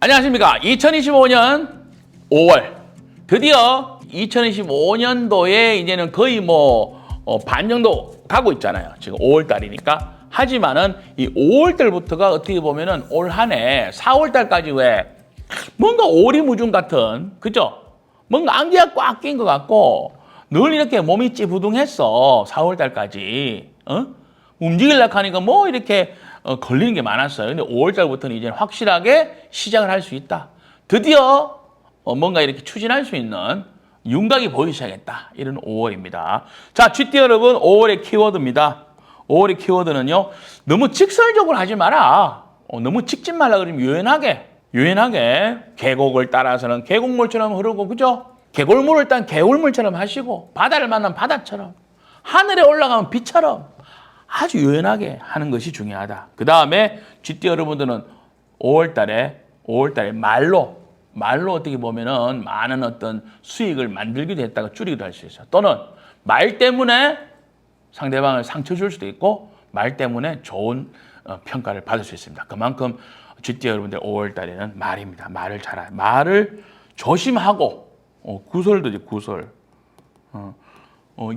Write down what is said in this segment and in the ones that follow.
안녕하십니까. 2025년 5월 드디어 2025년도에 이제는 거의 반 정도 가고 있잖아요. 지금 5월 달이니까. 하지만은 이 5월 달부터가 어떻게 보면은 올 한 해 4월 달까지 왜 뭔가 오리무중 같은, 그죠? 뭔가 안개가 꽉 낀 것 같고 늘 이렇게 몸이 찌부둥했어. 4월 달까지. 움직이려고 하니까 이렇게 걸리는 게 많았어요. 근데 5월 달부터는 이제 확실하게 시작을 할 수 있다. 드디어 뭔가 이렇게 추진할 수 있는 윤곽이 보이기 시작했다. 이런 5월입니다. 자, GT 여러분, 5월의 키워드입니다. 5월의 키워드는요, 너무 직설적으로 하지 마라. 너무 찍지 말라 그러면 유연하게 계곡을 따라서는 계곡물처럼 흐르고, 그죠? 계골물을 딴 계골물처럼 하시고, 바다를 만나면 바다처럼, 하늘에 올라가면 빛처럼 아주 유연하게 하는 것이 중요하다. 그 다음에 GT 여러분들은 5월 달에 말로 어떻게 보면은 많은 어떤 수익을 만들기도 했다가 줄이기도 할 수 있어요. 또는 말 때문에 상대방을 상처 줄 수도 있고, 말 때문에 좋은 평가를 받을 수 있습니다. 그만큼 GT 여러분들 5월 달에는 말입니다. 말을 조심하고, 구설도지, 구설.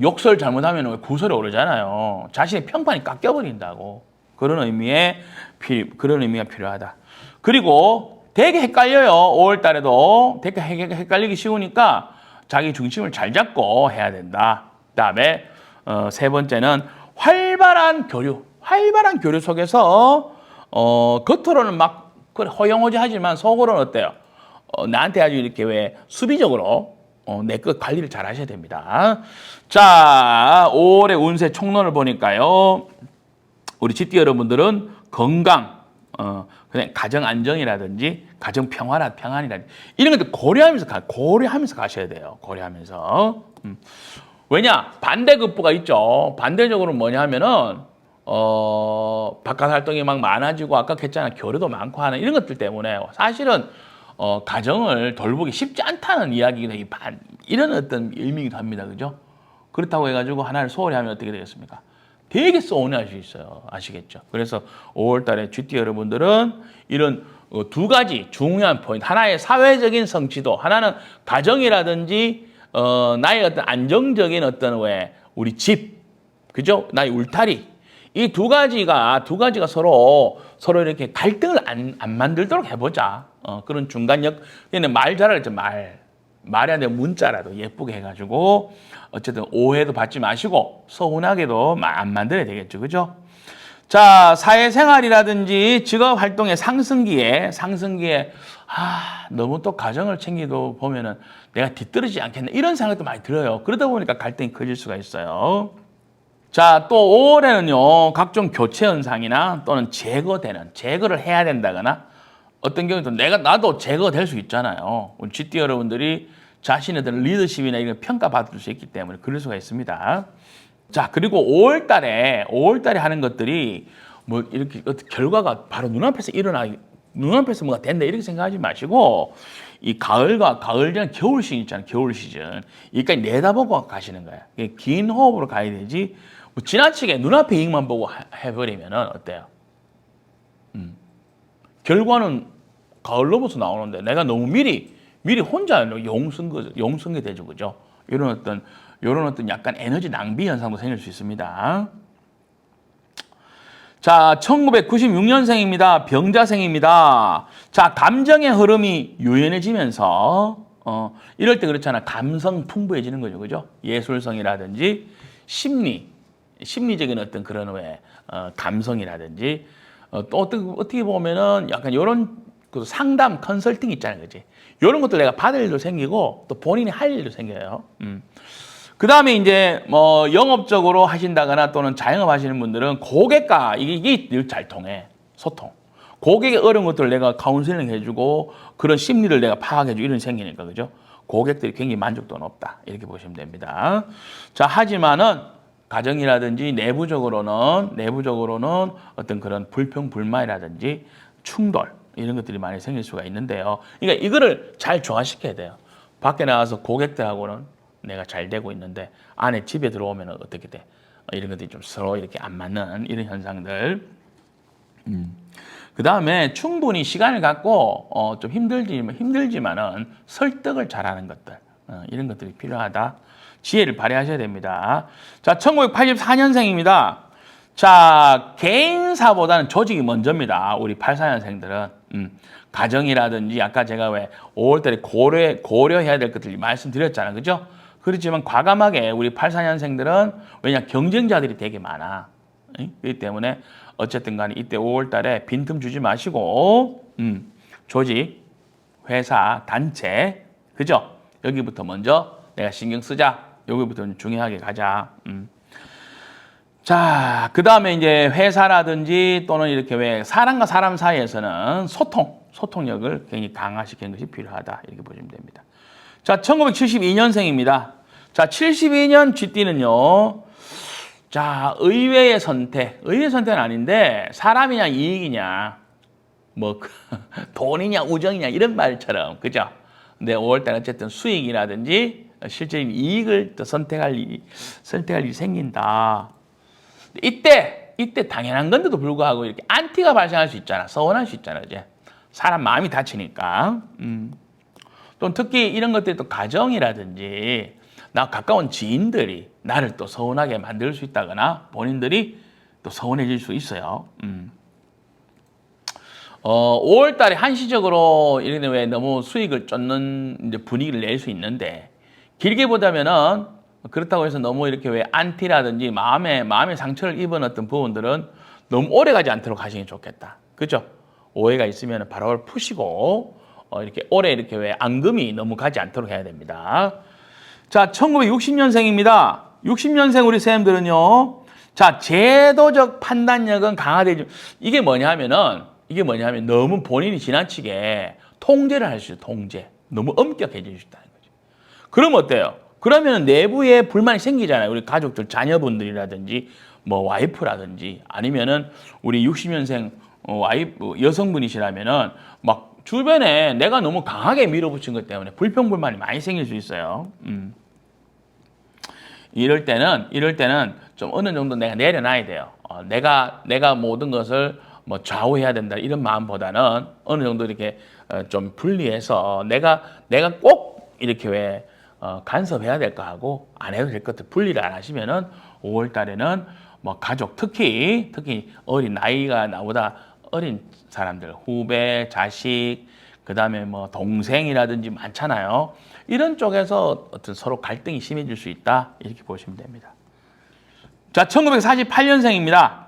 욕설 잘못하면 구설이 오르잖아요. 자신의 평판이 깎여버린다고. 그런 의미가 필요하다. 그리고 되게 헷갈려요. 5월 달에도 되게 헷갈리기 쉬우니까 자기 중심을 잘 잡고 해야 된다. 그다음에 세 번째는 활발한 교류 속에서 겉으로는 막 허영호지 하지만 속으로는 어때요? 나한테 아주 이렇게 왜 수비적으로 내 것 관리를 잘 하셔야 됩니다. 자, 5월의 운세 총론을 보니까요. 우리 GT 여러분들은 건강, 그냥 가정 안정이라든지 가정 평안이라든지 이런 것들 고려하면서 가셔야 돼요. 고려하면서. 왜냐? 반대급부가 있죠. 반대적으로 뭐냐 하면은 바깥 활동이 막 많아지고 아까 했잖아. 교류도 많고 하는 이런 것들 때문에 사실은 가정을 돌보기 쉽지 않다는 이야기가 이런 어떤 의미이기도 합니다. 그죠? 그렇다고 해가지고 하나를 소홀히 하면 어떻게 되겠습니까? 되게 서운해할 수 있어요. 아시겠죠? 그래서 5월 달에 GT 여러분들은 이런 두 가지 중요한 포인트. 하나의 사회적인 성취도, 하나는 가정이라든지 나의 어떤 안정적인 어떤 우리 집, 그죠? 나의 울타리. 이 두 가지가 서로 이렇게 갈등을 안 만들도록 해보자. 그런 중간역, 얘는 말 잘하죠, 말이 안 되면 문자라도 예쁘게 해가지고, 어쨌든 오해도 받지 마시고, 서운하게도 안 만들어야 되겠죠. 그죠? 자, 사회생활이라든지 직업 활동의 상승기에, 너무 또 가정을 챙기도 보면은 내가 뒤떨어지지 않겠나, 이런 생각도 많이 들어요. 그러다 보니까 갈등이 커질 수가 있어요. 자, 또 5월에는요, 각종 교체 현상이나 또는 제거를 해야 된다거나, 어떤 경우도 나도 제거될 수 있잖아요. 우리 GT 여러분들이 자신의 어떤 리더십이나 이런 평가받을 수 있기 때문에 그럴 수가 있습니다. 자, 그리고 5월 달에 하는 것들이 이렇게 결과가 바로 눈앞에서 눈앞에서 뭐가 된다 이렇게 생각하지 마시고, 이 가을 전 겨울 시즌 있잖아요. 겨울 시즌. 여기까지 내다보고 가시는 거예요. 긴 호흡으로 가야 되지, 지나치게 눈앞에 이익만 보고 해버리면은 어때요? 결과는 가을로부터 나오는데 내가 너무 미리 혼자 용성게 되죠. 그죠? 이런 어떤 약간 에너지 낭비 현상도 생길 수 있습니다. 자, 1996년생입니다. 병자생입니다. 자, 감정의 흐름이 유연해지면서, 이럴 때 그렇잖아. 감성 풍부해지는 거죠. 그죠? 예술성이라든지 심리적인 어떤 그런 감성이라든지, 또 어떻게 보면은 약간 이런 상담, 컨설팅 있잖아요. 그지? 이런 것들 내가 받을 일도 생기고, 또 본인이 할 일도 생겨요. 그 다음에 이제 영업적으로 하신다거나 또는 자영업 하시는 분들은 고객과 이게 늘 잘 통해. 소통. 고객의 어려운 것들을 내가 카운슬링 해주고 그런 심리를 내가 파악해주고 이런 생기니까, 그죠? 고객들이 굉장히 만족도가 높다. 이렇게 보시면 됩니다. 자, 하지만은 가정이라든지 내부적으로는 어떤 그런 불평불만이라든지 충돌 이런 것들이 많이 생길 수가 있는데요. 그러니까 이거를 잘 조화시켜야 돼요. 밖에 나가서 고객들하고는 내가 잘 되고 있는데 안에 집에 들어오면 어떻게 돼? 이런 것들이 좀 서로 이렇게 안 맞는 이런 현상들. 그 다음에 충분히 시간을 갖고 좀 힘들지만은 설득을 잘하는 것들 이런 것들이 필요하다. 지혜를 발휘하셔야 됩니다. 자, 1984년생입니다. 자, 개인사보다는 조직이 먼저입니다. 우리 84년생들은 가정이라든지 아까 제가 왜 5월달에 고려해야 될 것들 말씀드렸잖아요, 그죠? 그렇지만 과감하게 우리 84년생들은 왜냐 경쟁자들이 되게 많아. 그렇기 때문에 어쨌든 간에 이때 5월 달에 빈틈 주지 마시고 조직, 회사, 단체 그죠? 여기부터 먼저 내가 신경 쓰자. 여기부터 중요하게 가자. 자, 그 다음에 이제 회사라든지 또는 이렇게 왜 사람과 사람 사이에서는 소통력을 굉장히 강화시키는 것이 필요하다. 이렇게 보시면 됩니다. 자, 1972년생입니다. 자, 72년 쥐띠는요. 자, 의외의 선택은 아닌데 사람이냐 이익이냐 뭐 돈이냐 우정이냐 이런 말처럼 그죠? 근데 5월달 어쨌든 수익이라든지 실질적인 이익을 또 선택할 일이 생긴다. 이때 당연한 건데도 불구하고 이렇게 안티가 발생할 수 있잖아. 서운할 수 있잖아. 이제 사람 마음이 다치니까. 또 특히 이런 것들이 또 가정이라든지 나 가까운 지인들이 나를 또 서운하게 만들 수 있다거나 본인들이 또 서운해질 수 있어요. 5월 달에 한시적으로 이렇게 왜 너무 수익을 쫓는 이제 분위기를 낼 수 있는데 길게 보자면은 그렇다고 해서 너무 이렇게 왜 안티라든지 마음에 상처를 입은 어떤 부분들은 너무 오래 가지 않도록 하시는 게 좋겠다. 그죠? 오해가 있으면 바로 푸시고 이렇게 오래 이렇게 왜 앙금이 너무 가지 않도록 해야 됩니다. 자, 1960년생입니다. 60년생 우리 쌤들은요. 자, 제도적 판단력은 강화되지. 이게 뭐냐면 너무 본인이 지나치게 통제를 할 수 있어요. 통제. 너무 엄격해질 수 있다는 거죠. 그럼 어때요? 그러면 내부에 불만이 생기잖아요. 우리 가족들, 자녀분들이라든지 뭐 와이프라든지 아니면은 우리 60년생 여성분이시라면은 막 주변에 내가 너무 강하게 밀어붙인 것 때문에 불평불만이 많이 생길 수 있어요. 이럴 때는 좀 어느 정도 내가 내려놔야 돼요. 내가 모든 것을 뭐 좌우해야 된다 이런 마음보다는 어느 정도 이렇게 좀 분리해서 내가 꼭 이렇게 왜 간섭해야 될 거 하고 안 해도 될 것들 분리를 안 하시면은 5월 달에는 뭐 가족 특히 어린 나이가 나보다 어린 사람들 후배, 자식, 그다음에 뭐 동생이라든지 많잖아요. 이런 쪽에서 어떤 서로 갈등이 심해질 수 있다. 이렇게 보시면 됩니다. 자, 1948년생입니다.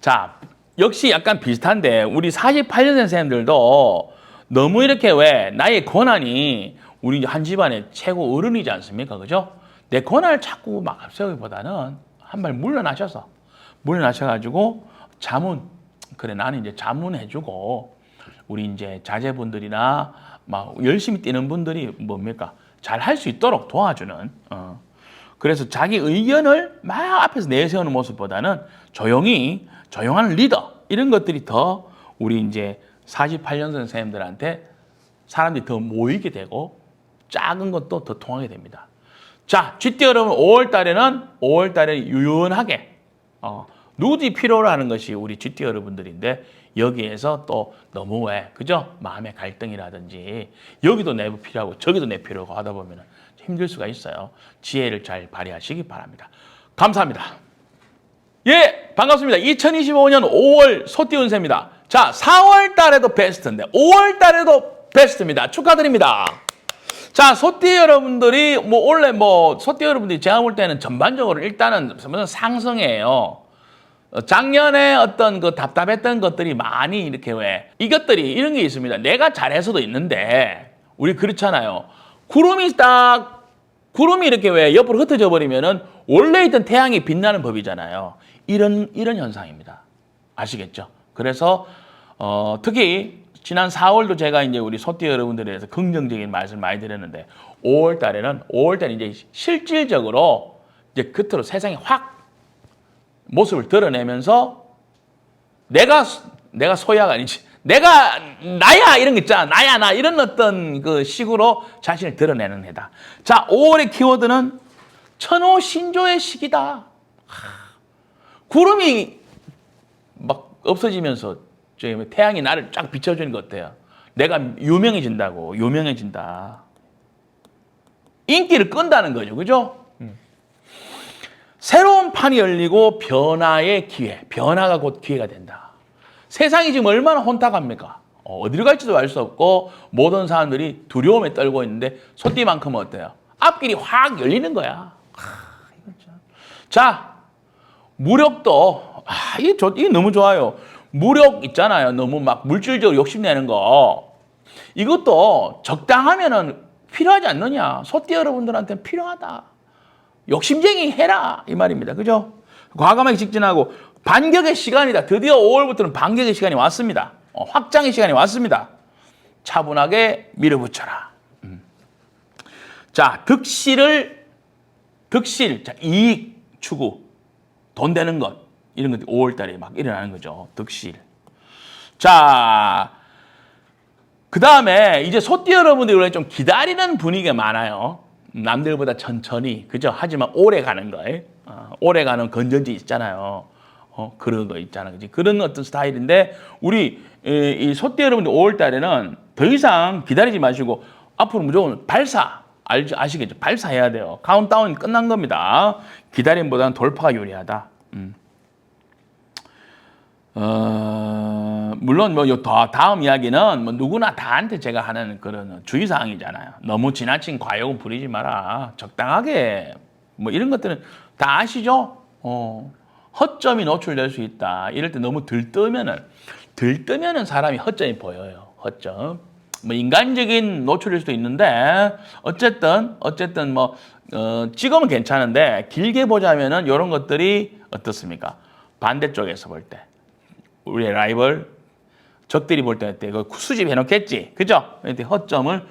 자, 역시 약간 비슷한데 우리 48년생들도 너무 이렇게 왜 나의 권한이 우리 한 집안의 최고 어른이지 않습니까? 그죠? 내 권한을 자꾸 막 앞세우기보다는 한 발 물러나셔가지고 그래 나는 이제 자문해주고 우리 이제 자제분들이나 막 열심히 뛰는 분들이 뭡니까? 잘 할 수 있도록 도와주는. 그래서 자기 의견을 막 앞에서 내세우는 모습보다는 조용한 리더 이런 것들이 더 우리 이제 48년 선생님들한테 사람들이 더 모이게 되고 작은 것도 더 통하게 됩니다. 자, 쥐띠 여러분 5월 달에 유연하게 누구들이 필요로 하는 것이 우리 쥐띠 여러분들인데 여기에서 또 너무 그죠? 마음의 갈등이라든지 여기도 내부 필요하고 저기도 내 필요하고 하다 보면 힘들 수가 있어요. 지혜를 잘 발휘하시기 바랍니다. 감사합니다. 예, 반갑습니다. 2025년 5월 소띠 운세입니다. 자, 4월 달에도 베스트인데 5월 달에도 베스트입니다. 축하드립니다. 자, 소띠 여러분들이 원래 소띠 여러분들이 제가 볼 때는 전반적으로 일단은 상승이에요. 작년에 어떤 그 답답했던 것들이 많이 이렇게 이런 게 있습니다. 내가 잘해서도 있는데 우리 그렇잖아요. 구름이 이렇게 옆으로 흩어져 버리면은 원래 있던 태양이 빛나는 법이잖아요. 이런 현상입니다. 아시겠죠? 그래서 특히 지난 4월도 제가 이제 우리 소띠 여러분들에 대해서 긍정적인 말씀을 많이 드렸는데 5월 달에는 이제 실질적으로 이제 겉으로 세상에 확 모습을 드러내면서 내가 소야가 아니지. 내가 나야 이런 거 있잖아. 나야 나 이런 어떤 그 식으로 자신을 드러내는 해다. 자, 5월의 키워드는 천호신조의 시기다. 구름이 막 없어지면서 태양이 나를 쫙 비춰주는 것 어때요? 내가 유명해진다고. 유명해진다. 인기를 끈다는 거죠. 그죠? 새로운 판이 열리고 변화의 기회. 변화가 곧 기회가 된다. 세상이 지금 얼마나 혼탁합니까? 어디로 갈지도 알 수 없고 모든 사람들이 두려움에 떨고 있는데 소띠만큼은 어때요? 앞길이 확 열리는 거야. 자, 무력도 이게 너무 좋아요. 무력 있잖아요. 너무 막 물질적으로 욕심내는 거. 이것도 적당하면은 필요하지 않느냐. 소띠 여러분들한테는 필요하다. 욕심쟁이 해라 이 말입니다. 그죠? 과감하게 직진하고 반격의 시간이다. 드디어 5월부터는 반격의 시간이 왔습니다. 확장의 시간이 왔습니다. 차분하게 밀어붙여라. 자, 득실, 자, 이익 추구, 돈 되는 것 이런 것들이 5월달에 막 일어나는 거죠. 득실. 자, 그 다음에 이제 소띠 여러분들이 원래 좀 기다리는 분위기가 많아요. 남들보다 천천히, 그죠? 하지만 오래 가는 거예요. 오래 가는 건전지 있잖아요. 그런 거 있잖아요. 그치? 그런 어떤 스타일인데, 우리, 이 소띠 여러분들 5월 달에는 더 이상 기다리지 마시고, 앞으로 무조건 발사, 아시겠죠? 발사해야 돼요. 카운트다운 끝난 겁니다. 기다림보다는 돌파가 유리하다. 물론 다음 이야기는 누구나 다한테 제가 하는 그런 주의사항이잖아요. 너무 지나친 과욕은 부리지 마라. 적당하게 이런 것들은 다 아시죠? 허점이 노출될 수 있다. 이럴 때 너무 들뜨면은 사람이 허점이 보여요. 허점. 인간적인 노출일 수도 있는데 어쨌든 지금은 괜찮은데 길게 보자면은 이런 것들이 어떻습니까? 반대쪽에서 볼 때. 우리의 라이벌 적들이 볼 때 수집해 놓겠지. 그죠? 허점을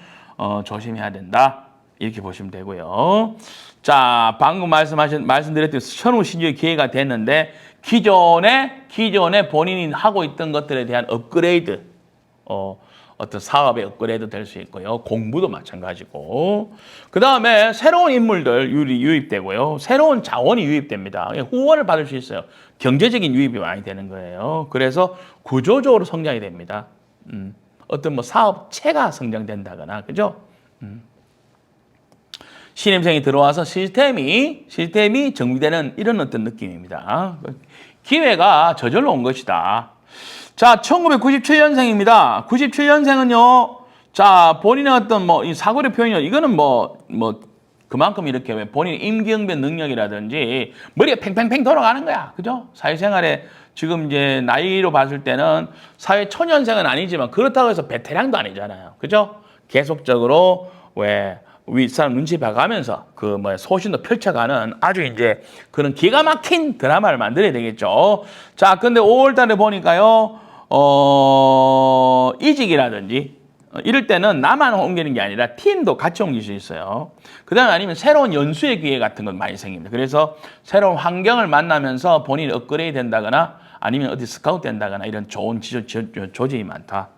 조심해야 된다. 이렇게 보시면 되고요. 자, 방금 말씀드렸듯이 현우 신주의 기회가 됐는데 기존에 본인이 하고 있던 것들에 대한 업그레이드 어떤 사업의 업그레이드 될 수 있고요. 공부도 마찬가지고. 그 다음에 새로운 인물들 유입되고요. 새로운 자원이 유입됩니다. 후원을 받을 수 있어요. 경제적인 유입이 많이 되는 거예요. 그래서 구조적으로 성장이 됩니다. 어떤 사업체가 성장된다거나, 그죠? 신입생이 들어와서 시스템이 정비되는 이런 어떤 느낌입니다. 기회가 저절로 온 것이다. 자, 1997년생입니다. 97년생은요, 자, 본인의 어떤 이 사고력 표현이요. 이거는 그만큼 이렇게 본인의 임기응변 능력이라든지 머리가 팽팽팽 돌아가는 거야. 그죠? 사회생활에 지금 이제 나이로 봤을 때는 사회 초년생은 아니지만 그렇다고 해서 베테랑도 아니잖아요. 그죠? 계속적으로 윗사람 눈치 봐가면서 소신도 펼쳐가는 아주 이제 그런 기가 막힌 드라마를 만들어야 되겠죠. 자, 근데 5월 달에 보니까요, 이직이라든지 이럴 때는 나만 옮기는 게 아니라 팀도 같이 옮길 수 있어요. 그 다음에 아니면 새로운 연수의 기회 같은 건 많이 생깁니다. 그래서 새로운 환경을 만나면서 본인이 업그레이드 된다거나 아니면 어디 스카우트 된다거나 이런 좋은 조짐이 많다.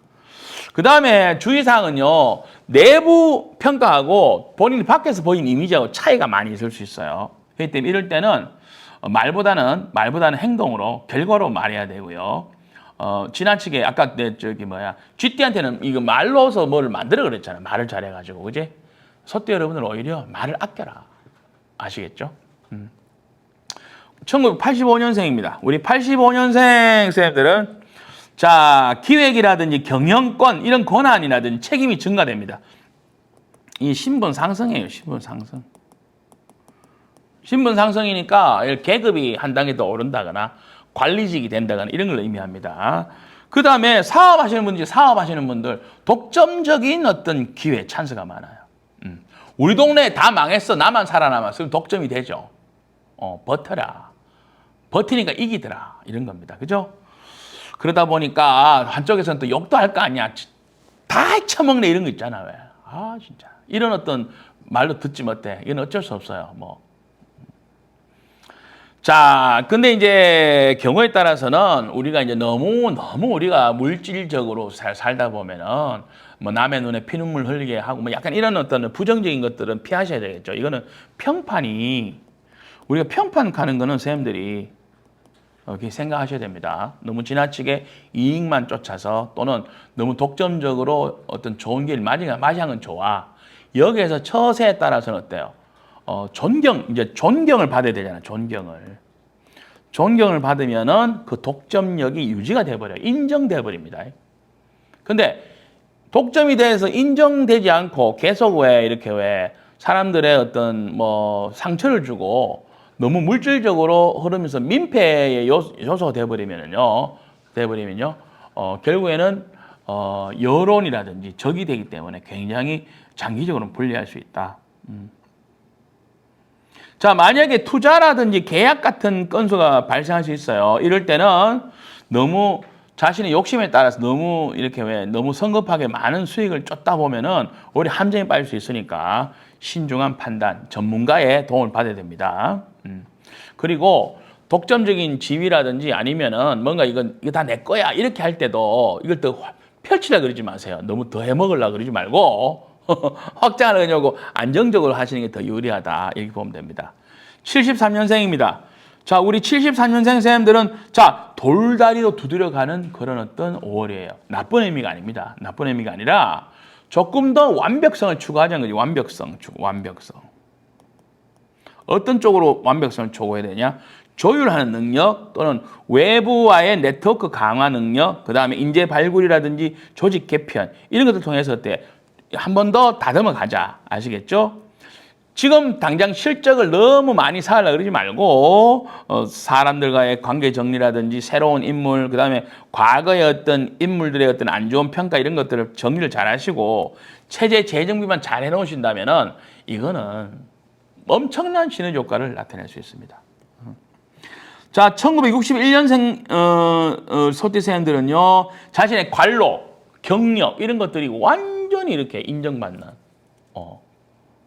그 다음에 주의사항은요, 내부 평가하고 본인이 밖에서 보이는 이미지하고 차이가 많이 있을 수 있어요. 그렇기 때문에 이럴 때는 말보다는 행동으로, 결과로 말해야 되고요. 지나치게, 아까 쥐띠한테는 이거 말로서 뭐를 만들어 그랬잖아요. 말을 잘해가지고, 그지? 소띠 여러분들 오히려 말을 아껴라. 아시겠죠? 1985년생입니다. 우리 85년생 쌤들은 자, 기획이라든지 경영권, 이런 권한이라든지 책임이 증가됩니다. 이 신분 상승이에요, 신분 상승. 신분 상승이니까 계급이 한 단계 더 오른다거나 관리직이 된다거나 이런 걸 의미합니다. 그 다음에 사업하시는 분들 독점적인 어떤 기회, 찬스가 많아요. 우리 동네에 다 망했어, 나만 살아남았어. 그럼 독점이 되죠. 버텨라. 버티니까 이기더라. 이런 겁니다. 그죠? 그러다 보니까 한쪽에서는 또 욕도 할 거 아니야. 다 처먹네 이런 거 있잖아. 왜? 진짜. 이런 어떤 말도 듣지 못해. 이건 어쩔 수 없어요. 자, 근데 이제 경우에 따라서는 우리가 이제 너무 우리가 물질적으로 살다 보면은 남의 눈에 피눈물 흘리게 하고 약간 이런 어떤 부정적인 것들은 피하셔야 되겠죠. 이거는 우리가 평판 가는 거는 선생님들이 이렇게 생각하셔야 됩니다. 너무 지나치게 이익만 쫓아서 또는 너무 독점적으로 어떤 좋은 길 맞이한 좋아. 여기에서 처세에 따라서는 어때요? 이제 존경을 받아야 되잖아. 존경을 받으면은 그 독점력이 유지가 돼버려요. 인정돼 버립니다. 독점이 돼서 인정되지 않고 계속 왜 사람들의 어떤 뭐 상처를 주고 너무 물질적으로 흐르면서 민폐의 요소가 돼버리면요, 결국에는 여론이라든지 적이 되기 때문에 굉장히 장기적으로 불리할 수 있다. 자, 만약에 투자라든지 계약 같은 건수가 발생할 수 있어요. 이럴 때는 너무 자신의 욕심에 따라서 너무 너무 성급하게 많은 수익을 쫓다 보면은 오히려 함정에 빠질 수 있으니까 신중한 판단, 전문가의 도움을 받아야 됩니다. 그리고 독점적인 지위라든지 아니면은 뭔가 이거 다 내 거야 이렇게 할 때도 이걸 더 펼치려 그러지 마세요. 너무 더 해먹으려 그러지 말고 확장하려고 안정적으로 하시는 게 더 유리하다 이렇게 보면 됩니다. 73년생입니다. 자, 우리 73년생 선생님들은 자, 돌다리로 두드려가는 그런 어떤 5월이에요. 나쁜 의미가 아닙니다. 나쁜 의미가 아니라 조금 더 완벽성을 추구하자는 거지. 완벽성. 어떤 쪽으로 완벽성을 추구해야 되냐? 조율하는 능력 또는 외부와의 네트워크 강화 능력, 그 다음에 인재 발굴이라든지 조직 개편 이런 것들 통해서 어때? 한 번 더 다듬어 가자. 아시겠죠? 지금 당장 실적을 너무 많이 쌓으려고 그러지 말고 사람들과의 관계 정리라든지 새로운 인물, 그 다음에 과거의 어떤 인물들의 어떤 안 좋은 평가 이런 것들을 정리를 잘 하시고 체제 재정비만 잘 해놓으신다면은 이거는 엄청난 시너지 효과를 나타낼 수 있습니다. 자, 1961년생 소띠생들은요 자신의 관로, 경력 이런 것들이 완전히 이렇게 인정받는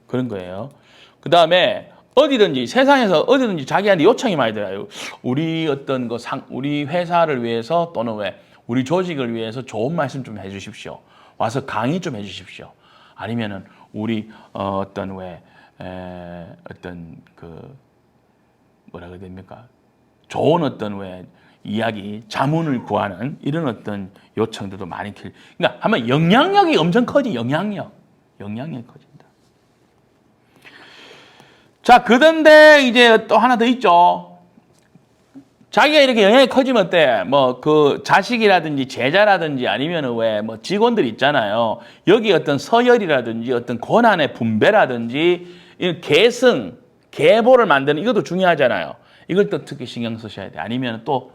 그런 거예요. 그 다음에 어디든지 세상에서 어디든지 자기한테 요청이 많이 들어요. 우리 어떤 우리 회사를 위해서 또는 우리 조직을 위해서 좋은 말씀 좀 해주십시오. 와서 강의 좀 해주십시오. 아니면은 우리 어떤 뭐라 그래야 됩니까? 좋은 어떤 이야기, 자문을 구하는 이런 어떤 요청들도 많이 그러니까 한번 영향력이 엄청 커지. 영향력이 커진다. 자, 그런데 이제 또 하나 더 있죠. 자기가 이렇게 영향이 커지면 어때? 뭐 그 자식이라든지 제자라든지 아니면은 뭐 직원들 있잖아요. 여기 어떤 서열이라든지 어떤 권한의 분배라든지 계승, 계보를 만드는 이것도 중요하잖아요. 이걸 또 특히 신경 쓰셔야 돼. 아니면 또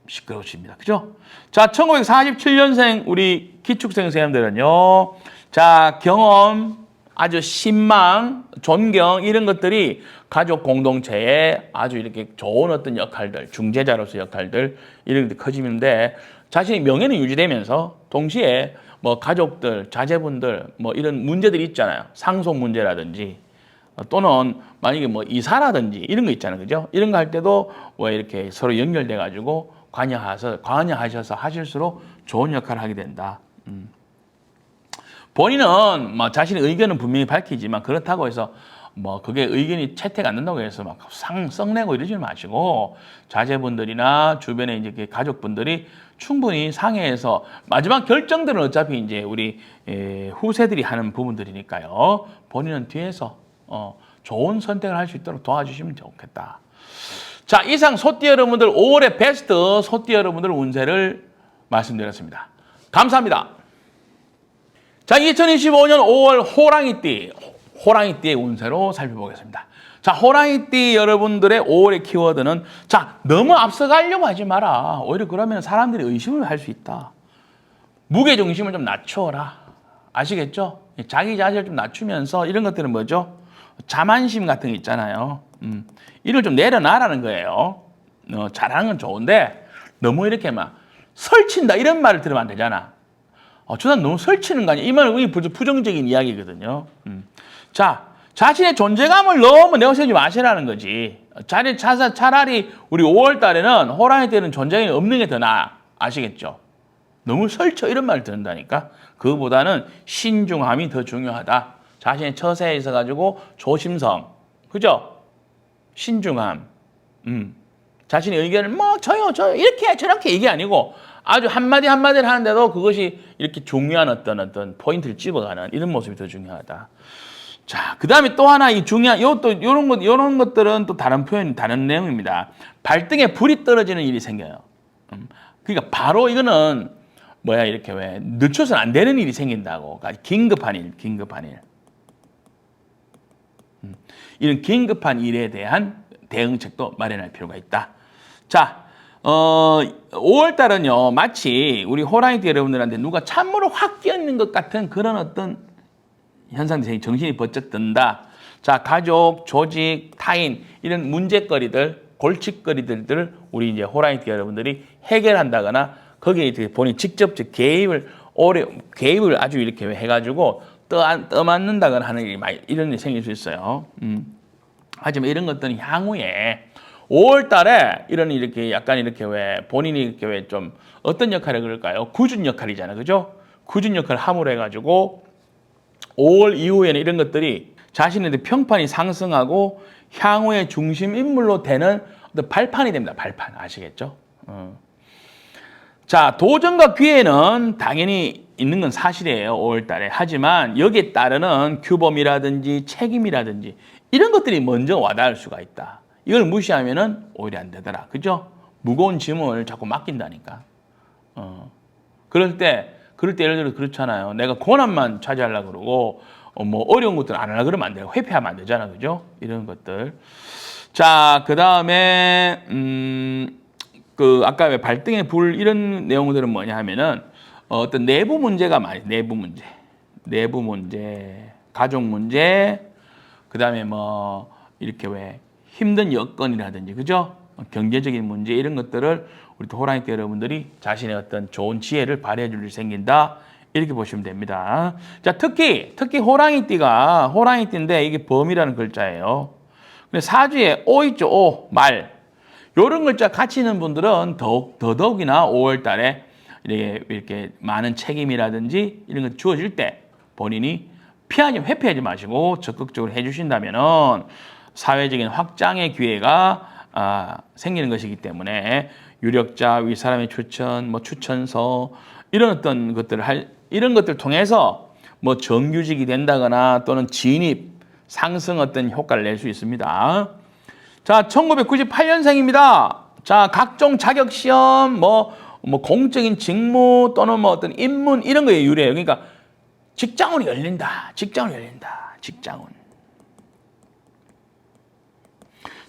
시끄러우십니다. 그죠? 자, 1947년생 우리 기축생 선생님들은요. 자, 경험, 아주 신망, 존경 이런 것들이 가족 공동체에 아주 이렇게 좋은 어떤 역할들, 중재자로서 역할들 이런 것들이 커지는데 자신의 명예는 유지되면서 동시에 뭐 가족들, 자제분들 뭐 이런 문제들이 있잖아요. 상속 문제라든지 또는 만약에 뭐 이사라든지 이런 거 있잖아요. 그죠? 이런 거 할 때도 이렇게 서로 연결돼 가지고 관여하셔서 하실수록 좋은 역할을 하게 된다. 본인은 뭐 자신의 의견은 분명히 밝히지만 그렇다고 해서 뭐 그게 의견이 채택 안 된다고 해서 막 썩내고 이러지 마시고 자제분들이나 주변에 이제 가족분들이 충분히 상의해서 마지막 결정들은 어차피 이제 우리 후세들이 하는 부분들이니까요. 본인은 뒤에서 좋은 선택을 할 수 있도록 도와주시면 좋겠다. 자, 이상 소띠 여러분들 5월의 베스트 소띠 여러분들 운세를 말씀드렸습니다. 감사합니다. 자, 2025년 5월 호랑이띠의 운세로 살펴보겠습니다. 자, 호랑이띠 여러분들의 5월의 키워드는 자, 너무 앞서가려고 하지 마라. 오히려 그러면 사람들이 의심을 할 수 있다. 무게중심을 좀 낮춰라. 아시겠죠? 자기 자신을 좀 낮추면서 이런 것들은 뭐죠? 자만심 같은 게 있잖아요. 이걸 좀 내려놔라는 거예요. 잘하는 건 좋은데 너무 이렇게 막 설친다 이런 말을 들으면 안 되잖아. 저 사람 너무 설치는 거 아니야? 이 말은 부정적인 이야기거든요. 자, 자신의 존재감을 너무 내세우지 마시라는 거지. 차라리 우리 5월 달에는 호랑이 때는 존재감이 없는 게 더 나아. 아시겠죠? 너무 설쳐 이런 말을 듣는다니까. 그거보다는 신중함이 더 중요하다. 자신의 처세에 있어가지고 조심성. 그죠? 신중함. 자신의 의견을 뭐 저요 이렇게 저렇게 이게 아니고 아주 한마디 한마디를 하는데도 그것이 이렇게 중요한 어떤 포인트를 집어가는 이런 모습이 더 중요하다. 자, 그다음에 또 하나 이 중요한 요런 것들은 또 다른 표현, 다른 내용입니다. 발등에 불이 떨어지는 일이 생겨요. 그러니까 바로 이거는 뭐야 이렇게 왜 늦춰서는 안 되는 일이 생긴다고. 그러니까 긴급한 일. 이런 긴급한 일에 대한 대응책도 마련할 필요가 있다. 자, 5월 달은요 마치 우리 호랑이띠 여러분들한테 누가 찬물을 확 끼얹는 것 같은 그런 어떤 현상들이 정신이 번쩍 든다. 자, 가족, 조직, 타인 이런 문제거리들, 골칫거리들을 우리 이제 호랑이띠 여러분들이 해결한다거나 거기에 이제 본인 직접적 개입을 아주 이렇게 해가지고 떠맞는다거나 하는 일이 이런 일이 생길 수 있어요. 하지만 이런 것들은 향후에 5월 달에 이런 이렇게 약간 이렇게 왜 본인이 이렇게 왜 좀 어떤 역할을 그럴까요? 구준 역할이잖아요. 그죠? 구준 역할을 함으로 해가지고 5월 이후에는 이런 것들이 자신한테 평판이 상승하고 향후의 중심 인물로 되는 어떤 발판이 됩니다. 발판. 아시겠죠? 자, 도전과 기회는 당연히 있는 건 사실이에요. 5월 달에. 하지만 여기에 따르는 규범이라든지 책임이라든지 이런 것들이 먼저 와닿을 수가 있다. 이걸 무시하면은 오히려 안 되더라. 그죠? 무거운 짐을 자꾸 맡긴다니까. 그럴 때 예를 들어 그렇잖아요. 내가 고난만 차지하려고 그러고, 뭐 어려운 것들 안 하려고 그러면 안 돼요. 회피하면 안 되잖아. 그죠? 이런 것들. 자, 그 다음에, 아까 왜 발등에 불 이런 내용들은 뭐냐 하면은, 어떤 내부 문제가 많이, 내부 문제, 가족 문제, 그 다음에 뭐, 이렇게 왜 힘든 여건이라든지, 그죠? 경제적인 문제, 이런 것들을 우리 호랑이띠 여러분들이 자신의 어떤 좋은 지혜를 발휘해 줄 일이 생긴다. 이렇게 보시면 됩니다. 자, 특히 호랑이띠인데 이게 범이라는 글자예요. 근데 사주에 오 있죠, 오, 말. 요런 글자 같이 있는 분들은 더더욱이나 5월 달에 이렇게 많은 책임이라든지 이런 것 주어질 때 본인이 회피하지 마시고 적극적으로 해주신다면은 사회적인 확장의 기회가 생기는 것이기 때문에 유력자, 윗사람의 추천, 뭐 추천서 이런 어떤 이런 것들 통해서 뭐 정규직이 된다거나 또는 진입, 상승 어떤 효과를 낼 수 있습니다. 자, 1998년생입니다. 자, 각종 자격 시험, 뭐 공적인 직무 또는 뭐 어떤 입문 이런 거에 유리해요. 그러니까 직장운이 열린다. 직장운.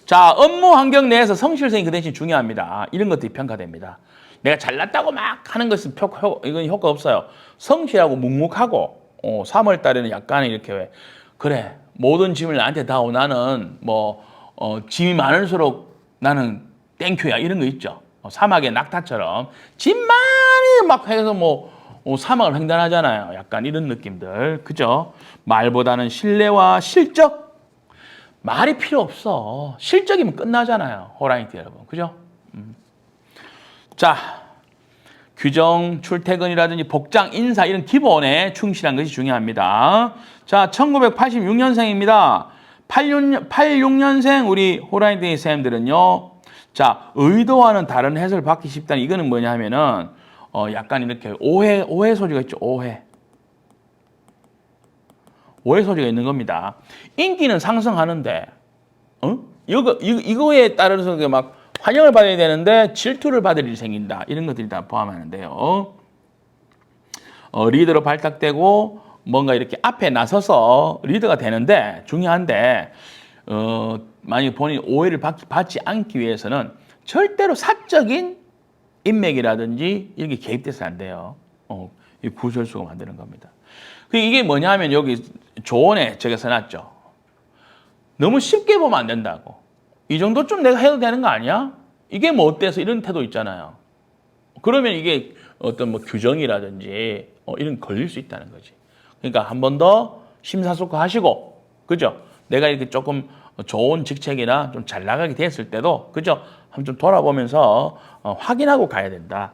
자, 업무 환경 내에서 성실성이 그 대신 중요합니다. 이런 것들이 평가됩니다. 내가 잘났다고 막 하는 것은 이건 효과 없어요. 성실하고 묵묵하고 3월 달에는 약간 이렇게 그래 모든 짐을 나한테 다 오고 나는 짐이 많을수록 나는 땡큐야 이런 거 있죠. 사막의 낙타처럼 짐 많이 막 해서 사막을 횡단하잖아요. 약간 이런 느낌들. 그죠? 말보다는 신뢰와 실적. 말이 필요 없어. 실적이면 끝나잖아요. 호랑이띠 여러분. 그죠? 자, 규정, 출퇴근이라든지 복장, 인사 이런 기본에 충실한 것이 중요합니다. 자, 1986년생입니다. 86년생 우리 호랑이띠 쌤들은요. 자, 의도와는 다른 해석을 받기 쉽다는 이거는 뭐냐 하면은 약간 이렇게 오해 소지가 있죠. 오해 소지가 있는 겁니다. 인기는 상승하는데, 이거에 따라서 막 환영을 받아야 되는데 질투를 받을 일이 생긴다. 이런 것들이 다 포함하는데요. 리더로 발탁되고 뭔가 이렇게 앞에 나서서 리더가 되는데 중요한데, 만약에 본인이 오해를 받지 않기 위해서는 절대로 사적인 인맥이라든지 이렇게 개입돼서는 안 돼요. 이 구설수가 만드는 겁니다. 이게 뭐냐 하면 여기 조언에 제가 써놨죠. 너무 쉽게 보면 안 된다고. 이 정도쯤 내가 해도 되는 거 아니야? 이게 뭐 어때서 이런 태도 있잖아요. 그러면 이게 어떤 규정이라든지 이런 걸릴 수 있다는 거지. 그러니까 한 번 더 심사숙고하시고, 그죠? 내가 이렇게 조금 좋은 직책이나 좀 잘 나가게 됐을 때도, 그죠? 한번 좀 돌아보면서 확인하고 가야 된다.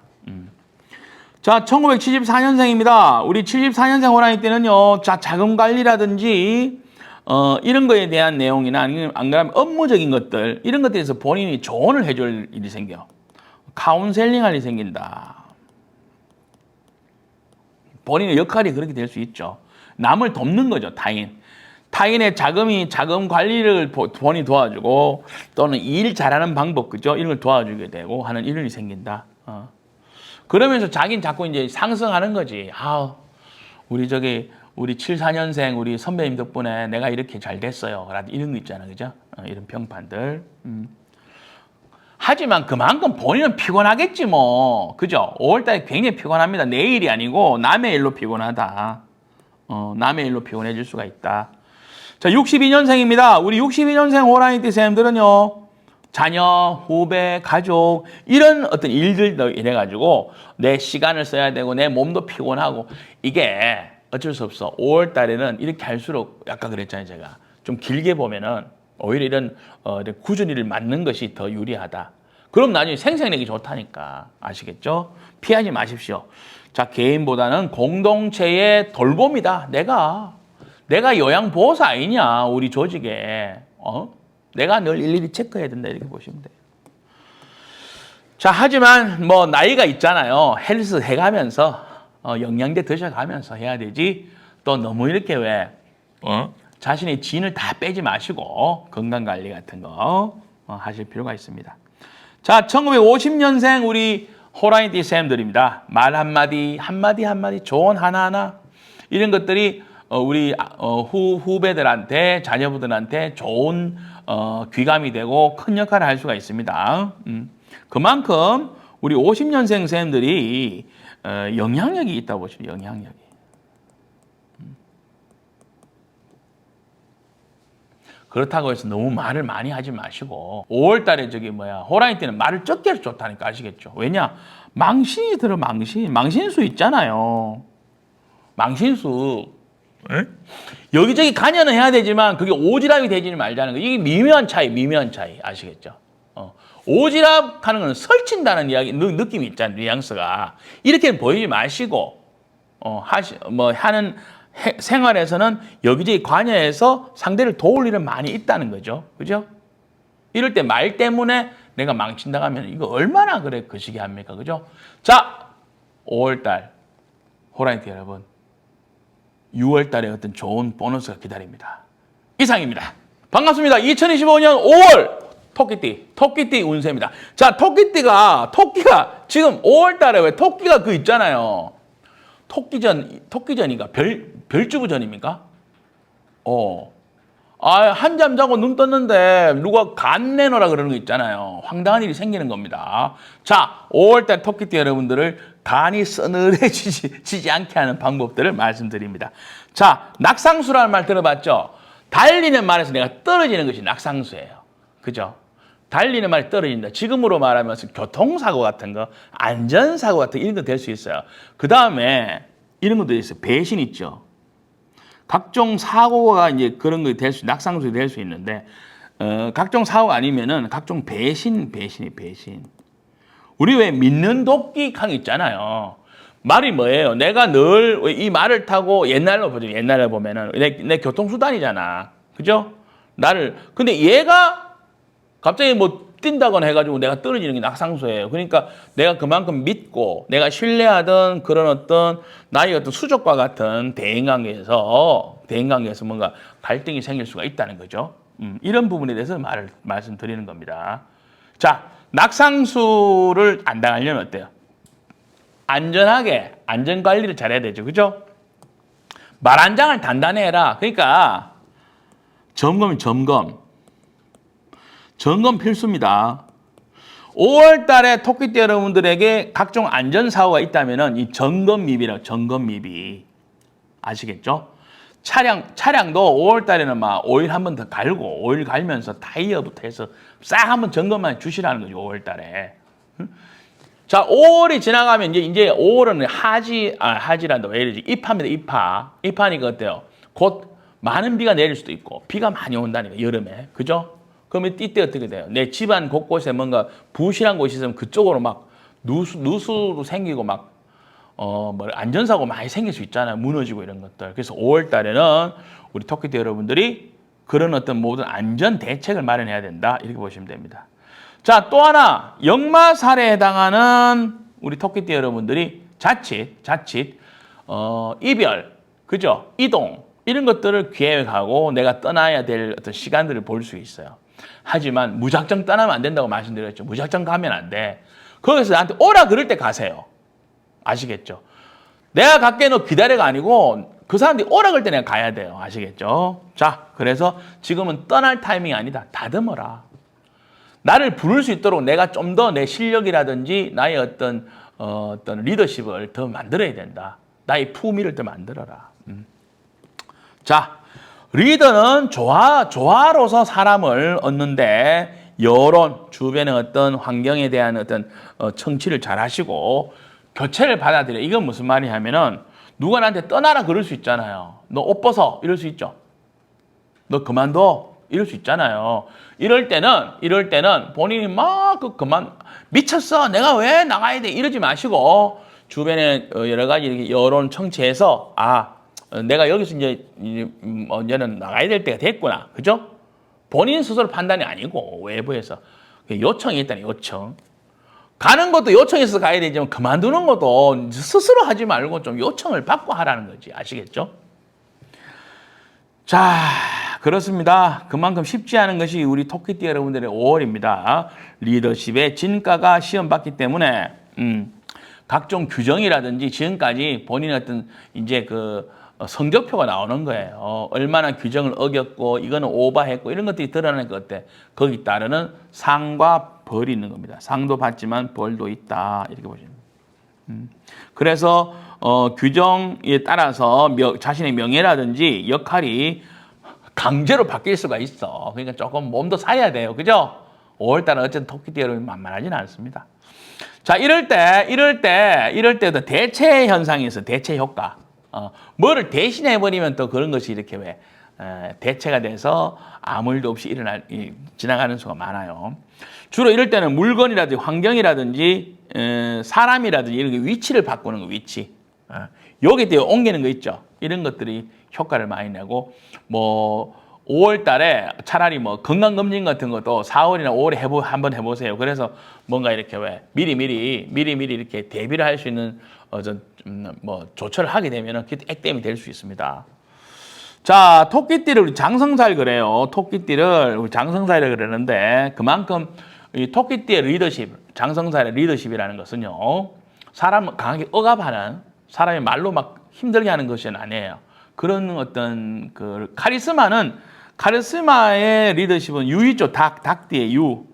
자, 1974년생입니다. 우리 74년생 호랑이 때는요, 자, 자금 관리라든지, 이런 거에 대한 내용이나 아니면 안 그러면 업무적인 것들 이런 것들에서 본인이 조언을 해줄 일이 생겨. 카운셀링 할 일이 생긴다. 본인의 역할이 그렇게 될 수 있죠. 남을 돕는 거죠, 타인. 타인의 자금 관리를 본인이 도와주고 또는 일 잘하는 방법, 그죠? 이런 걸 도와주게 되고 하는 일이 생긴다. 그러면서 자기는 자꾸 이제 상승하는 거지. 우리 74년생 우리 선배님 덕분에 내가 이렇게 잘 됐어요. 이런 거 있잖아, 그죠? 이런 평판들. 하지만 그만큼 본인은 피곤하겠지 뭐. 그죠? 5월달에 굉장히 피곤합니다. 내 일이 아니고 남의 일로 피곤하다. 남의 일로 피곤해질 수가 있다. 자, 62년생입니다. 우리 62년생 호랑이띠 쌤들은요. 자녀, 후배, 가족 이런 어떤 일들도 이래가지고 내 시간을 써야 되고 내 몸도 피곤하고 이게 어쩔 수 없어. 5월 달에는 이렇게 할수록 아까 그랬잖아요. 제가 좀 길게 보면은 오히려 이런 꾸준히를 맞는 것이 더 유리하다. 그럼 나중에 생생내기 좋다니까. 아시겠죠? 피하지 마십시오. 자, 개인보다는 공동체의 돌봄이다. 내가 요양보호사 아니냐, 우리 조직에. 내가 늘 일일이 체크해야 된다. 이렇게 보시면 돼요. 자, 하지만 뭐 나이가 있잖아요. 헬스 해가면서 영양제 드셔가면서 해야 되지. 또 너무 이렇게 자신의 진을 다 빼지 마시고 건강관리 같은 거 하실 필요가 있습니다. 자, 1950년생 우리 호랑이띠 쌤들입니다. 말 한마디 조언 하나하나 이런 것들이 우리 후배들한테 자녀분들한테 좋은 귀감이 되고 큰 역할을 할 수가 있습니다. 그만큼 우리 50년생 쌤들이 영향력이 있다고 보시면 영향력이. 그렇다고 해서 너무 말을 많이 하지 마시고 5월 달에 호랑이 때는 말을 적게 해서 좋다니까 아시겠죠? 왜냐? 망신이 들어 망신수 있잖아요. 망신수. 여기저기 관여는 해야 되지만 그게 오지랖이 되지는 말자는 거. 이게 미묘한 차이 아시겠죠? 오지랖 하는 건 설친다는 이야기 느낌이 있잖아요. 뉘앙스가. 이렇게 보이지 마시고 하는 생활에서는 여기저기 관여해서 상대를 도울 일은 많이 있다는 거죠. 그죠? 이럴 때 말 때문에 내가 망친다 하면 이거 얼마나 거시기 합니까? 그죠? 자, 5월달 호랑이띠 여러분 6월달에 어떤 좋은 보너스가 기다립니다. 이상입니다. 반갑습니다. 2025년 5월 토끼띠 운세입니다. 자, 토끼가 지금 5월달에 왜 토끼가 있잖아요. 토끼전인가? 별주부전입니까? 한잠 자고 눈 떴는데 누가 간 내놓으라 그러는 거 있잖아요. 황당한 일이 생기는 겁니다. 자, 5월달 토끼띠 여러분들을 간이 서늘해지지 않게 하는 방법들을 말씀드립니다. 자, 낙상수라는 말 들어봤죠? 달리는 말에서 내가 떨어지는 것이 낙상수예요. 그죠? 달리는 말이 떨어진다. 지금으로 말하면 교통사고 같은 거, 안전사고 같은 거 이런 거 될 수 있어요. 그 다음에 이런 것도 있어요. 배신 있죠. 각종 사고가 이제 그런 거 낙상수가 될 수 있는데, 각종 사고가 아니면은 각종 배신이 배신. 우리 왜 믿는 도끼 강 있잖아요. 말이 뭐예요? 내가 늘 이 말을 타고 옛날에 보면은 내 교통수단이잖아. 그죠? 근데 얘가 갑자기 뛴다거나 해가지고 내가 떨어지는 게 낙상수예요. 그러니까 내가 그만큼 믿고 내가 신뢰하던 그런 어떤 나의 어떤 수족과 같은 대인관계에서 뭔가 갈등이 생길 수가 있다는 거죠. 이런 부분에 대해서 말씀드리는 겁니다. 자, 낙상수를 안 당하려면 어때요? 안전하게 안전관리를 잘해야 되죠. 그죠? 말 한 장을 단단히 해라. 그러니까 점검 필수입니다. 5월 달에 토끼띠 여러분들에게 각종 안전사고가 있다면 이 점검미비라고 점검미비. 아시겠죠? 차량도 5월 달에는 오일 한 번 더 갈고 오일 갈면서 타이어부터 해서 싹 한번 점검만 주시라는 거죠. 5월 달에. 자, 5월이 지나가면 이제 5월은 하지란다. 왜 이러지? 입하입니다. 입하니까 어때요? 곧 많은 비가 내릴 수도 있고 비가 많이 온다니까 여름에. 그죠? 그러면 이때 어떻게 돼요? 내 집안 곳곳에 뭔가 부실한 곳이 있으면 그쪽으로 누수도 생기고 안전사고 많이 생길 수 있잖아요. 무너지고 이런 것들. 그래서 5월 달에는 우리 토끼띠 여러분들이 그런 어떤 모든 안전 대책을 마련해야 된다. 이렇게 보시면 됩니다. 자, 또 하나 역마살에 해당하는 우리 토끼띠 여러분들이 자칫 이별, 그죠? 이동 이런 것들을 계획하고 내가 떠나야 될 어떤 시간들을 볼 수 있어요. 하지만 무작정 떠나면 안 된다고 말씀드렸죠. 무작정 가면 안 돼. 거기서 나한테 오라 그럴 때 가세요. 아시겠죠? 내가 갈게 너 기다려가 아니고 그 사람들이 오라 그럴 때 내가 가야 돼요. 아시겠죠? 자, 그래서 지금은 떠날 타이밍이 아니다. 다듬어라. 나를 부를 수 있도록 내가 좀 더 내 실력이라든지 나의 어떤 리더십을 더 만들어야 된다. 나의 품위를 더 만들어라. 자, 리더는 조화로서 사람을 얻는데 여론, 주변의 어떤 환경에 대한 어떤 청취를 잘 하시고 교체를 받아들여. 이건 무슨 말이냐면은 누가 나한테 떠나라 그럴 수 있잖아요. 너 옷 벗어 이럴 수 있죠. 너 그만둬 이럴 수 있잖아요. 이럴 때는 본인이 막 미쳤어. 내가 왜 나가야 돼? 이러지 마시고 주변에 여러 가지 이렇게 여론 청취해서 내가 여기서 이제는 나가야 될 때가 됐구나. 그죠? 본인 스스로 판단이 아니고 외부에서 요청이 있다니 요청. 가는 것도 요청해서 가야 되지만 그만두는 것도 스스로 하지 말고 좀 요청을 받고 하라는 거지. 아시겠죠? 자, 그렇습니다. 그만큼 쉽지 않은 것이 우리 토끼띠 여러분들의 5월입니다. 리더십의 진가가 시험 받기 때문에 각종 규정이라든지 지금까지 본인의 어떤 이제 그 성적표가 나오는 거예요. 얼마나 규정을 어겼고 이거는 오버했고 이런 것들이 드러나는 것 같아. 거기 따르는 상과 벌이 있는 겁니다. 상도 받지만 벌도 있다. 이렇게 보시면 됩니다. 그래서 규정에 따라서 자신의 명예라든지 역할이 강제로 바뀔 수가 있어. 그러니까 조금 몸도 사야 돼요. 그죠? 5월달은 어쨌든 토끼띠 여러분이 만만하지는 않습니다. 자, 이럴 때도 대체 현상이 있어. 대체 효과. 뭐를 대신해버리면 또 그런 것이 이렇게 대체가 돼서 아무 일도 없이 지나가는 수가 많아요. 주로 이럴 때는 물건이라든지 환경이라든지 사람이라든지 이런 위치를 바꾸는 거, 위치. 여기에 옮기는 거 있죠. 이런 것들이 효과를 많이 내고 5월 달에 차라리 건강검진 같은 것도 4월이나 5월에 한번 해보세요. 그래서 뭔가 이렇게 미리 이렇게 대비를 할 수 있는 조처를 하게 되면 그때 액땜이 될 수 있습니다. 자, 토끼띠를 우리 장성살 그래요. 토끼띠를 우리 장성살이라 그러는데 그만큼 이 토끼띠의 리더십, 장성살의 리더십이라는 것은요. 사람을 강하게 억압하는 사람의 말로 막 힘들게 하는 것이 아니에요. 그런 어떤 그 카리스마의 리더십은 유 있죠. 닭띠의 유.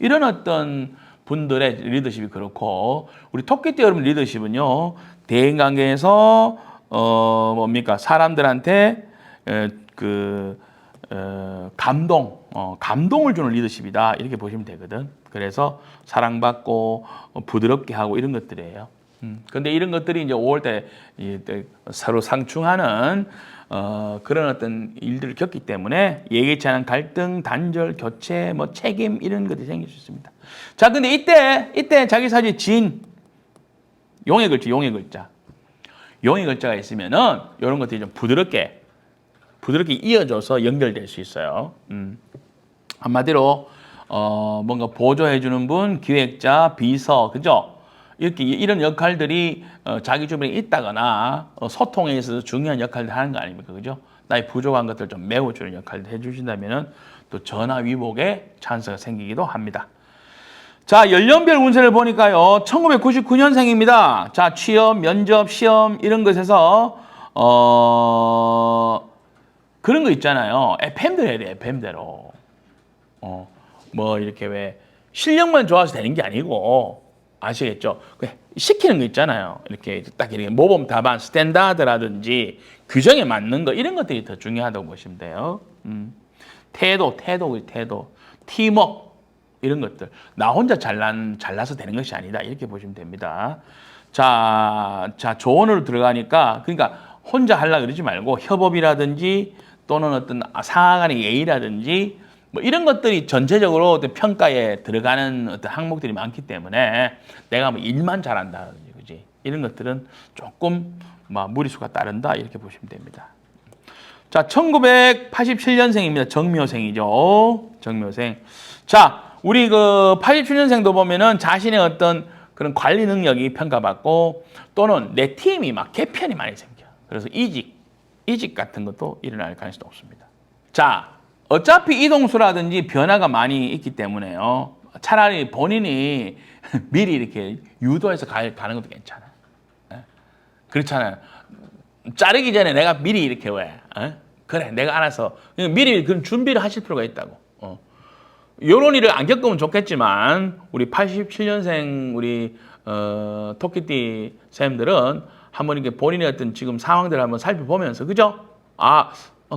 이런 어떤 분들의 리더십이 그렇고 우리 토끼띠 여러분 리더십은요. 대인관계에서 사람들한테 감동을 주는 리더십이다. 이렇게 보시면 되거든. 그래서 사랑받고 부드럽게 하고 이런 것들이에요. 근데 이런 것들이 이제 5월 때 서로 상충하는 그런 어떤 일들을 겪기 때문에 예기치 않은 갈등, 단절, 교체, 책임 이런 것들이 생길 수 있습니다. 자, 근데 이때 자기 사주에 진 용의 글자. 용의 글자가 있으면은 이런 것들이 좀 부드럽게 이어져서 연결될 수 있어요. 한마디로 뭔가 보조해주는 분, 기획자, 비서, 그죠? 이런 역할들이 자기 주변에 있다거나 소통에 있어서 중요한 역할을 하는 거 아닙니까? 그죠? 나의 부족한 것들 좀 메워주는 역할을 해주신다면 또 전화위복의 찬스가 생기기도 합니다. 자, 연령별 운세를 보니까요. 1999년생입니다. 자, 취업, 면접, 시험 이런 것에서 그런 거 있잖아요. FM대로 해야 돼, FM대로. 이렇게 실력만 좋아서 되는 게 아니고 아시겠죠? 시키는 거 있잖아요. 이렇게 딱 이렇게 모범 답안, 스탠다드라든지 규정에 맞는 거 이런 것들이 더 중요하다고 보시면 돼요. 태도, 팀워크 이런 것들. 나 혼자 잘나서 되는 것이 아니다. 이렇게 보시면 됩니다. 자, 조언으로 들어가니까 그러니까 혼자 하려고 그러지 말고 협업이라든지 또는 어떤 상하 간의 예의라든지 이런 것들이 전체적으로 어떤 평가에 들어가는 어떤 항목들이 많기 때문에 내가 일만 잘한다든지, 그지? 이런 것들은 조금 무리수가 따른다 이렇게 보시면 됩니다. 자, 자, 1987년생입니다. 정묘생이죠. 정묘생. 자, 우리 그 87년생도 보면은 자신의 어떤 그런 관리 능력이 평가받고 또는 내 팀이 막 개편이 많이 생겨. 그래서 이직 같은 것도 일어날 가능성이 높습니다. 자, 어차피 이동수라든지 변화가 많이 있기 때문에요. 차라리 본인이 미리 이렇게 유도해서 가는 것도 괜찮아요. 그렇잖아요. 자르기 전에 내가 미리 이렇게 왜? 그래, 내가 알아서. 미리 그런 준비를 하실 필요가 있다고. 요런 일을 안 겪으면 좋겠지만, 우리 87년생, 우리, 토끼띠 쌤들은 한번 이렇게 본인의 어떤 지금 상황들을 한번 살펴보면서, 그죠?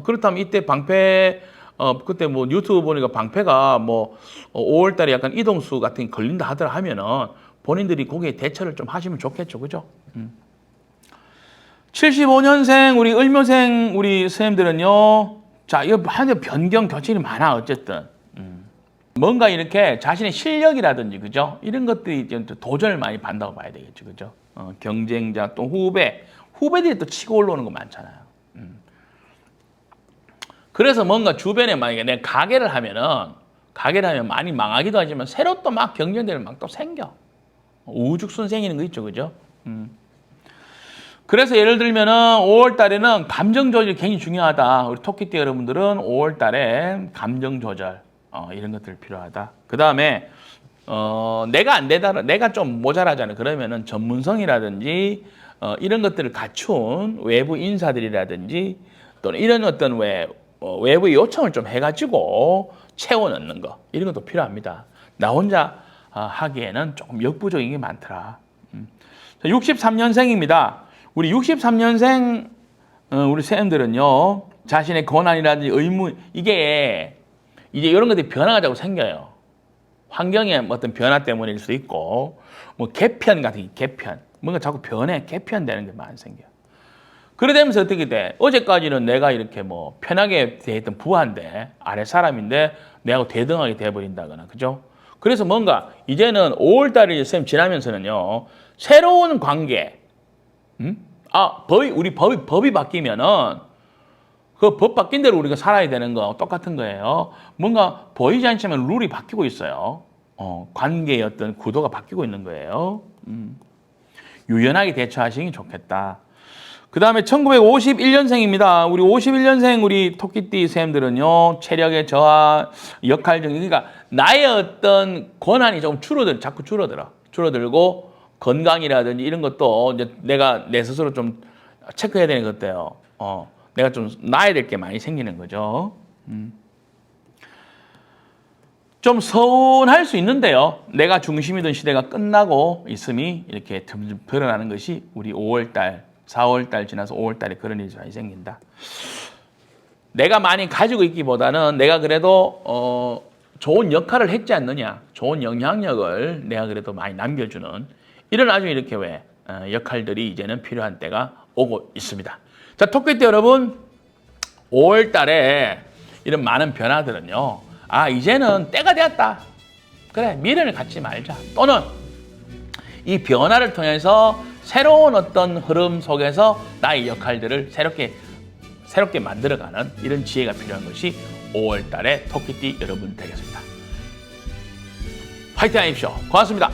그렇다면 이때 방패, 그때 뭐 유튜브 보니까 방패가 뭐 5월 달에 약간 이동수 같은 게 걸린다 하더라 하면은 본인들이 거기에 대처를 좀 하시면 좋겠죠. 그죠? 75년생, 우리 을묘생, 우리 선생님들은요, 자, 이거 하는 변경, 교체이 많아, 어쨌든. 뭔가 이렇게 자신의 실력이라든지, 그죠? 이런 것들이 이제 도전을 많이 받는다고 봐야 되겠죠. 그죠? 경쟁자, 또 후배들이 또 치고 올라오는 거 많잖아요. 그래서 뭔가 주변에 만약에 내가 가게를 하면 많이 망하기도 하지만 새로 또 막 경쟁들이 막 또 생겨. 우죽순 생기는 거 있죠. 그죠? 그래서 예를 들면은 5월 달에는 감정 조절이 굉장히 중요하다. 우리 토끼띠 여러분들은 5월 달에 감정 조절, 이런 것들 필요하다. 그 다음에, 내가 안 되다, 내가 좀 모자라잖아요. 그러면은 전문성이라든지, 이런 것들을 갖춘 외부 인사들이라든지, 또는 이런 어떤 외부 요청을 좀 해가지고 채워 넣는 거. 이런 것도 필요합니다. 나 혼자 하기에는 조금 역부족인 게 많더라. 63년생입니다. 우리 63년생 우리 쌤들은요, 자신의 권한이라든지 의무, 이게 이제 이런 것들이 변화가 자꾸 생겨요. 환경의 어떤 변화 때문일 수도 있고, 뭐 개편 같은 개편, 뭔가 자꾸 개편되는 게 많이 생겨. 그래 되면서 어떻게 돼? 어제까지는 내가 이렇게 뭐 편하게 대했던 부하인데, 아래 사람인데 내하고 대등하게 돼버린다거나, 그죠? 그래서 뭔가 이제는 5월달이 쌤 지나면서는요, 새로운 관계, 우리 법이 바뀌면은 그 법 바뀐 대로 우리가 살아야 되는 거 똑같은 거예요. 뭔가 보이지 않지만 룰이 바뀌고 있어요. 관계의 어떤 구도가 바뀌고 있는 거예요. 유연하게 대처하시는 게 좋겠다. 그 다음에 1951년생입니다. 우리 51년생 우리 토끼띠 쌤들은요, 체력의 저하, 역할적, 그러니까 나의 어떤 권한이 좀 자꾸 줄어들고, 건강이라든지 이런 것도 이제 내가 내 스스로 좀 체크해야 되는 것 같아요. 내가 좀 놔야 될 게 많이 생기는 거죠. 좀 서운할 수 있는데요. 내가 중심이던 시대가 끝나고 있음이 이렇게 드러나는 것이 우리 5월달, 4월달 지나서 5월달에 그런 일이 많이 생긴다. 내가 많이 가지고 있기보다는 내가 그래도 좋은 역할을 했지 않느냐, 좋은 영향력을 내가 그래도 많이 남겨주는 이런 아주 이렇게 역할들이 이제는 필요한 때가 오고 있습니다. 자, 토끼띠 여러분, 5월 달에 이런 많은 변화들은요, 이제는 때가 되었다. 그래, 미련을 갖지 말자. 또는 이 변화를 통해서 새로운 어떤 흐름 속에서 나의 역할들을 새롭게 만들어가는 이런 지혜가 필요한 것이 5월 달에 토끼띠 여러분 되겠습니다. 화이팅 하십시오. 고맙습니다.